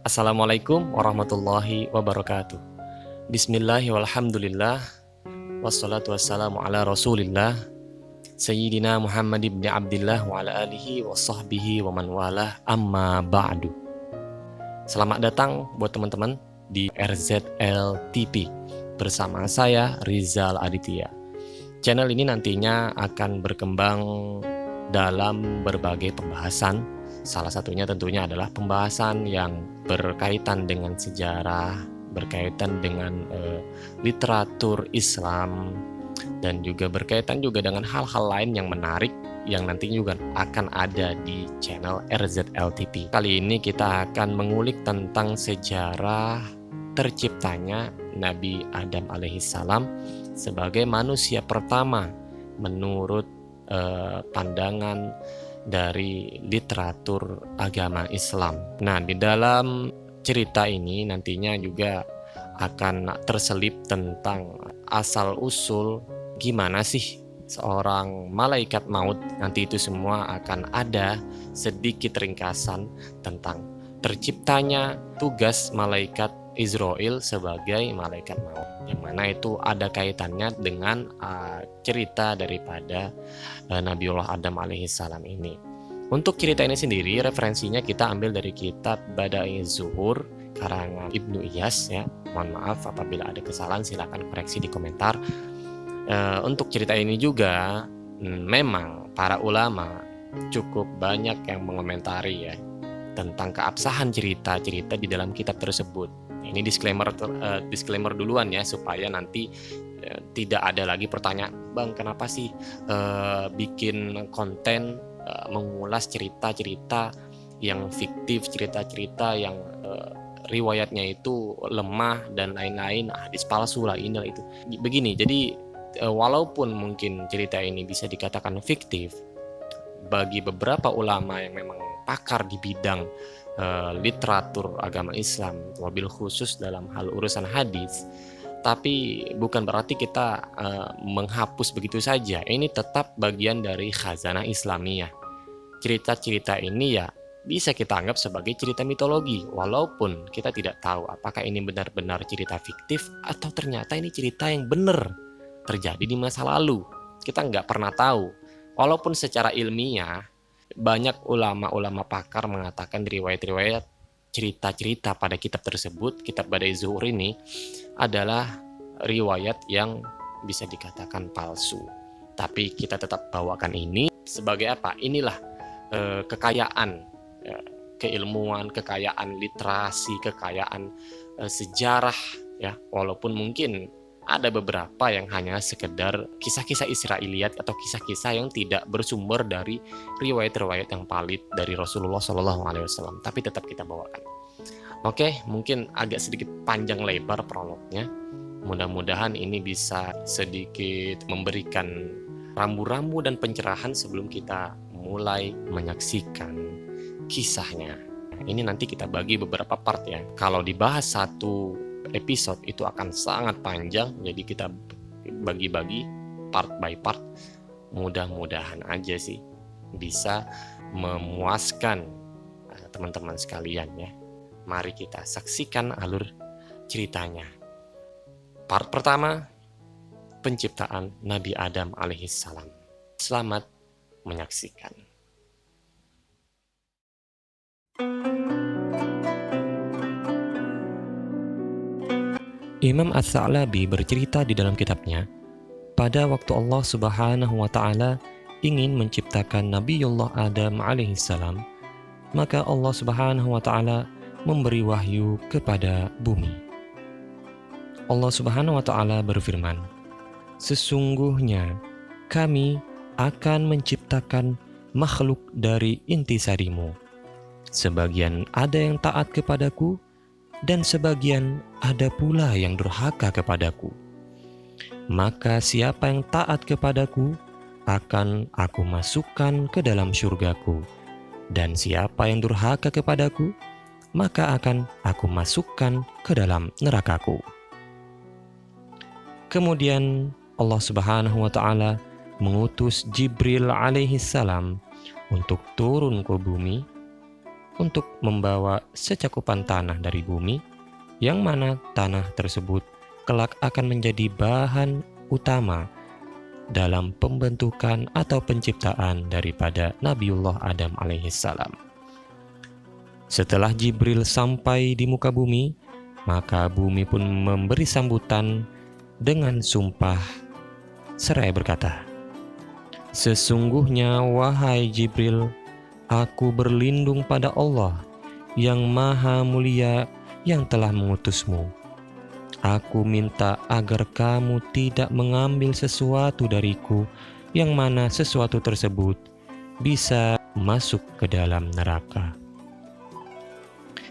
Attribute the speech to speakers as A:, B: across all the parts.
A: Assalamualaikum warahmatullahi wabarakatuh. Bismillahi walhamdulillah. Wassalatu wassalamu ala rasulillah Sayyidina Muhammad ibn Abdillah wa ala alihi wa sahbihi wa man walah, amma ba'du. Selamat datang buat teman-teman di RZL TV bersama saya Rizal Aditya. Channel ini nantinya akan berkembang dalam berbagai pembahasan. Salah satunya tentunya adalah pembahasan yang berkaitan dengan sejarah, berkaitan dengan literatur Islam, dan juga berkaitan juga dengan hal-hal lain yang menarik yang nantinya juga akan ada di channel RZL TV. Kali ini kita akan mengulik tentang sejarah terciptanya Nabi Adam alaihissalam sebagai manusia pertama menurut pandangan dari literatur agama Islam. Nah, di dalam cerita ini nantinya juga akan terselip tentang asal-usul gimana sih seorang malaikat maut. Nanti itu semua akan ada sedikit ringkasan tentang terciptanya tugas malaikat Israel sebagai malaikat maut, yang mana itu ada kaitannya dengan cerita daripada Nabiullah Adam alaihissalam ini. Untuk cerita ini sendiri, referensinya kita ambil dari kitab Bada'iz Zuhur karangan Ibnu Iyas ya. Mohon maaf apabila ada kesalahan, silakan koreksi di komentar. Untuk cerita ini juga memang para ulama cukup banyak yang mengomentari ya tentang keabsahan cerita-cerita di dalam kitab tersebut. Ini disclaimer duluan ya, supaya nanti tidak ada lagi pertanyaan, Bang, kenapa sih bikin konten mengulas cerita-cerita yang fiktif, cerita-cerita yang riwayatnya itu lemah dan lain-lain, hadis palsu lah, inilah itu. Begini, jadi walaupun mungkin cerita ini bisa dikatakan fiktif, bagi beberapa ulama yang memang pakar di bidang literatur agama Islam, wabil khusus dalam hal urusan hadis, tapi bukan berarti kita menghapus begitu saja. Ini tetap bagian dari khazanah Islamiyah. Cerita-cerita ini ya bisa kita anggap sebagai cerita mitologi, walaupun kita tidak tahu apakah ini benar-benar cerita fiktif atau ternyata ini cerita yang benar terjadi di masa lalu. Kita nggak pernah tahu. Walaupun secara ilmiah banyak ulama-ulama pakar mengatakan di riwayat-riwayat cerita-cerita pada kitab tersebut, kitab Bada'iz Zuhur ini adalah riwayat yang bisa dikatakan palsu. Tapi kita tetap bawakan ini sebagai apa? Inilah kekayaan keilmuan, kekayaan literasi, kekayaan sejarah ya. Walaupun mungkin ada beberapa yang hanya sekedar kisah-kisah Israiliyat atau kisah-kisah yang tidak bersumber dari riwayat-riwayat yang valid dari Rasulullah SAW, tapi tetap kita bawakan. Oke, mungkin agak sedikit panjang lebar prolognya. Mudah-mudahan ini bisa sedikit memberikan rambu-rambu dan pencerahan sebelum kita mulai menyaksikan kisahnya. Ini nanti kita bagi beberapa part ya. Kalau dibahas satu episode itu akan sangat panjang, jadi kita bagi-bagi part by part. Mudah-mudahan aja sih bisa memuaskan teman-teman sekalian ya. Mari kita saksikan alur ceritanya. Part pertama, penciptaan Nabi Adam alaihissalam. Selamat menyaksikan. Imam As-Sa'labi bercerita di dalam kitabnya, pada waktu Allah Subhanahu wa Ta'ala ingin menciptakan Nabiullah Adam alaihissalam, maka Allah Subhanahu wa Ta'ala memberi wahyu kepada bumi. Allah Subhanahu wa Ta'ala berfirman, sesungguhnya kami akan menciptakan makhluk dari intisarimu. Sebagian ada yang taat kepadaku, dan sebagian ada pula yang durhaka kepadaku. Maka siapa yang taat kepadaku akan aku masukkan ke dalam syurgaku, dan siapa yang durhaka kepadaku maka akan aku masukkan ke dalam nerakaku. Kemudian Allah Subhanahu wa Ta'ala mengutus Jibril alaihissalam untuk turun ke bumi untuk membawa secakupan tanah dari bumi, yang mana tanah tersebut kelak akan menjadi bahan utama dalam pembentukan atau penciptaan daripada Nabiullah Adam alaihissalam. Setelah Jibril sampai di muka bumi, maka bumi pun memberi sambutan dengan sumpah seraya berkata, "Sesungguhnya wahai Jibril, aku berlindung pada Allah yang maha mulia yang telah mengutusmu. Aku minta agar kamu tidak mengambil sesuatu dariku yang mana sesuatu tersebut bisa masuk ke dalam neraka."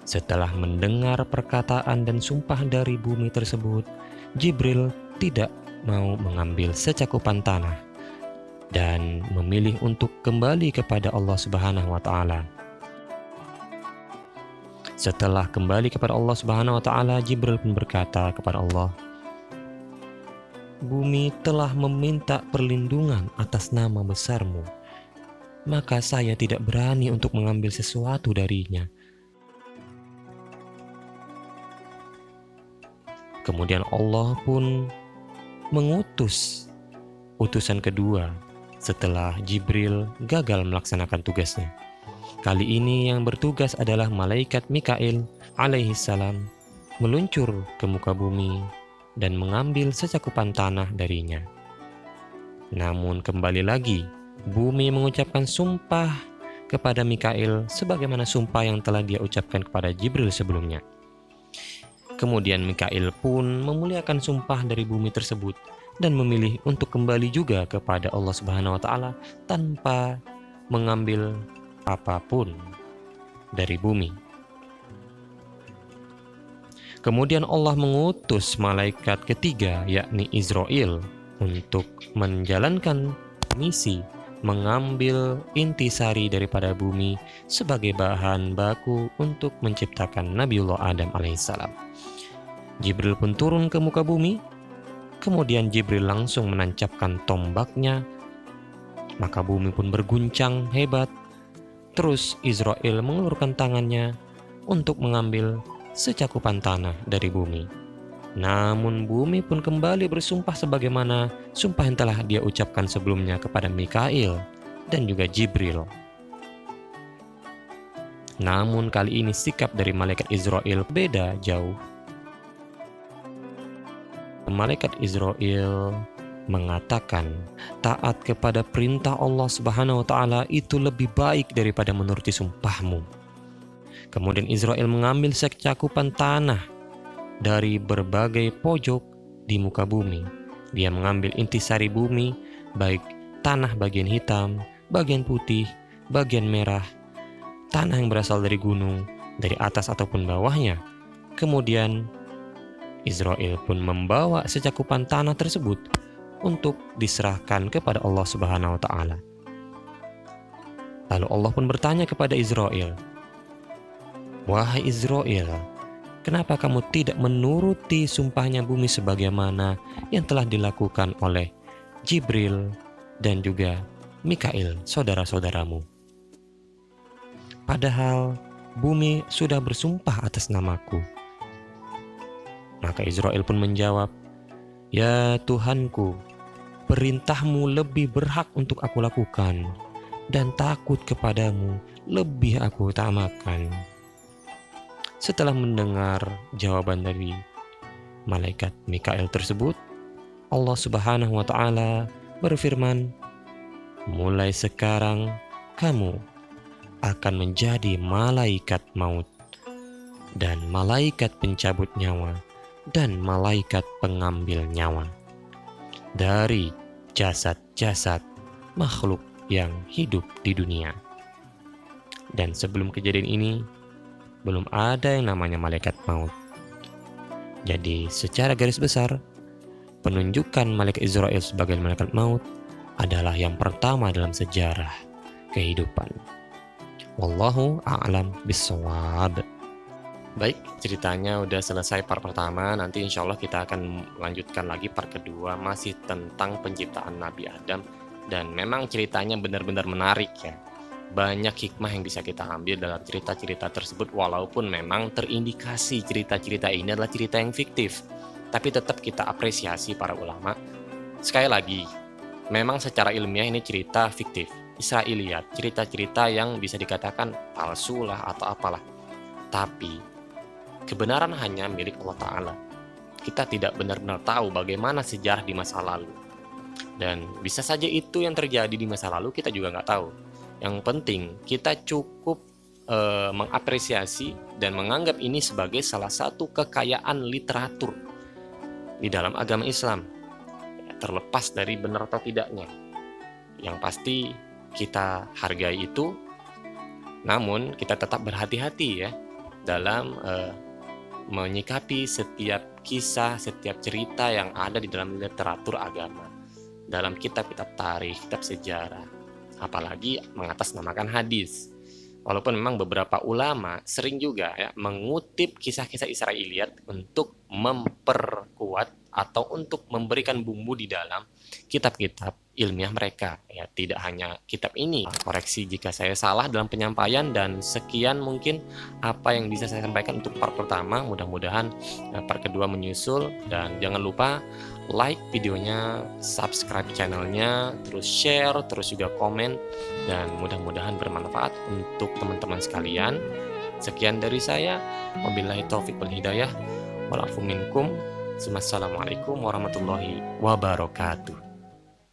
A: Setelah mendengar perkataan dan sumpah dari bumi tersebut, Jibril tidak mau mengambil secakupan tanah dan memilih untuk kembali kepada Allah Subhanahu wa taala. Setelah kembali kepada Allah Subhanahu wa taala, Jibril pun berkata kepada Allah, "Bumi telah meminta perlindungan atas nama besar-Mu, maka saya tidak berani untuk mengambil sesuatu darinya." Kemudian Allah pun mengutus utusan kedua setelah Jibril gagal melaksanakan tugasnya. Kali ini yang bertugas adalah malaikat Mikail alaihissalam meluncur ke muka bumi dan mengambil secakupan tanah darinya. Namun kembali lagi, bumi mengucapkan sumpah kepada Mikail sebagaimana sumpah yang telah dia ucapkan kepada Jibril sebelumnya. Kemudian Mikail pun memuliakan sumpah dari bumi tersebut dan memilih untuk kembali juga kepada Allah Subhanahu wa taala tanpa mengambil apapun dari bumi. Kemudian Allah mengutus malaikat ketiga, yakni Israel, untuk menjalankan misi mengambil intisari daripada bumi sebagai bahan baku untuk menciptakan Nabiullah Adam alaihissalam. Jibril pun turun ke muka bumi, kemudian Jibril langsung menancapkan tombaknya, maka bumi pun berguncang hebat. Terus Israel mengulurkan tangannya untuk mengambil secakupan tanah dari bumi. Namun bumi pun kembali bersumpah sebagaimana sumpah yang telah dia ucapkan sebelumnya kepada Mikail dan juga Jibril. Namun kali ini sikap dari malaikat Israel beda jauh. Malaikat Israel mengatakan taat kepada perintah Allah Subhanahu wa taala itu lebih baik daripada menuruti sumpahmu. Kemudian Israel mengambil secakupan tanah dari berbagai pojok di muka bumi. Dia mengambil intisari bumi, baik tanah bagian hitam, bagian putih, bagian merah, tanah yang berasal dari gunung, dari atas ataupun bawahnya. Kemudian Israel pun membawa secakupan tanah tersebut untuk diserahkan kepada Allah Subhanahu wa taala. Lalu Allah pun bertanya kepada Israel, "Wahai Israel, kenapa kamu tidak menuruti sumpahnya bumi sebagaimana yang telah dilakukan oleh Jibril dan juga Mikail, saudara-saudaramu? Padahal bumi sudah bersumpah atas namaku." Maka Israel pun menjawab, "Ya Tuhanku, perintahmu lebih berhak untuk aku lakukan, dan takut kepadamu lebih aku utamakan." Setelah mendengar jawaban dari malaikat Mikail tersebut, Allah Subhanahu wa taala berfirman, "Mulai sekarang kamu akan menjadi malaikat maut dan malaikat pencabut nyawa dan malaikat pengambil nyawa dari jasad-jasad makhluk yang hidup di dunia." Dan sebelum kejadian ini belum ada yang namanya malaikat maut. Jadi secara garis besar, penunjukan malaikat Israel sebagai malaikat maut adalah yang pertama dalam sejarah kehidupan. Wallahu a'lam bishawab. Baik, ceritanya udah selesai part pertama. Nanti insya Allah kita akan lanjutkan lagi part kedua, masih tentang penciptaan Nabi Adam. Dan memang ceritanya benar-benar menarik ya. banyak hikmah yang bisa kita ambil dalam cerita-cerita tersebut, walaupun memang terindikasi cerita-cerita ini adalah cerita yang fiktif. Tapi tetap kita apresiasi para ulama. Sekali lagi, memang secara ilmiah ini cerita fiktif, Israiliyat, cerita-cerita yang bisa dikatakan palsu lah atau apalah. Tapi kebenaran hanya milik Allah Ta'ala. Kita tidak benar-benar tahu bagaimana sejarah di masa lalu. Dan bisa saja itu yang terjadi di masa lalu, kita juga nggak tahu. Yang penting kita cukup mengapresiasi dan menganggap ini sebagai salah satu kekayaan literatur di dalam agama Islam, terlepas dari benar atau tidaknya. Yang pasti kita hargai itu, namun kita tetap berhati-hati ya dalam menyikapi setiap kisah, setiap cerita yang ada di dalam literatur agama, dalam kitab-kitab tarikh, kitab sejarah, apalagi mengatasnamakan hadis. Walaupun memang beberapa ulama sering juga ya mengutip kisah-kisah Israiliyat untuk memperkuat atau untuk memberikan bumbu di dalam kitab-kitab ilmiah mereka. Ya, tidak hanya kitab ini. Koreksi jika saya salah dalam penyampaian, dan sekian mungkin apa yang bisa saya sampaikan untuk part pertama. Mudah-mudahan part kedua menyusul, dan jangan lupa like videonya, subscribe channelnya, terus share, terus juga komen, dan mudah-mudahan bermanfaat untuk teman-teman sekalian. Sekian dari saya, wabillahi taufiq wal hidayah, wal afu minkum. Wassalamualaikum warahmatullahi wabarakatuh.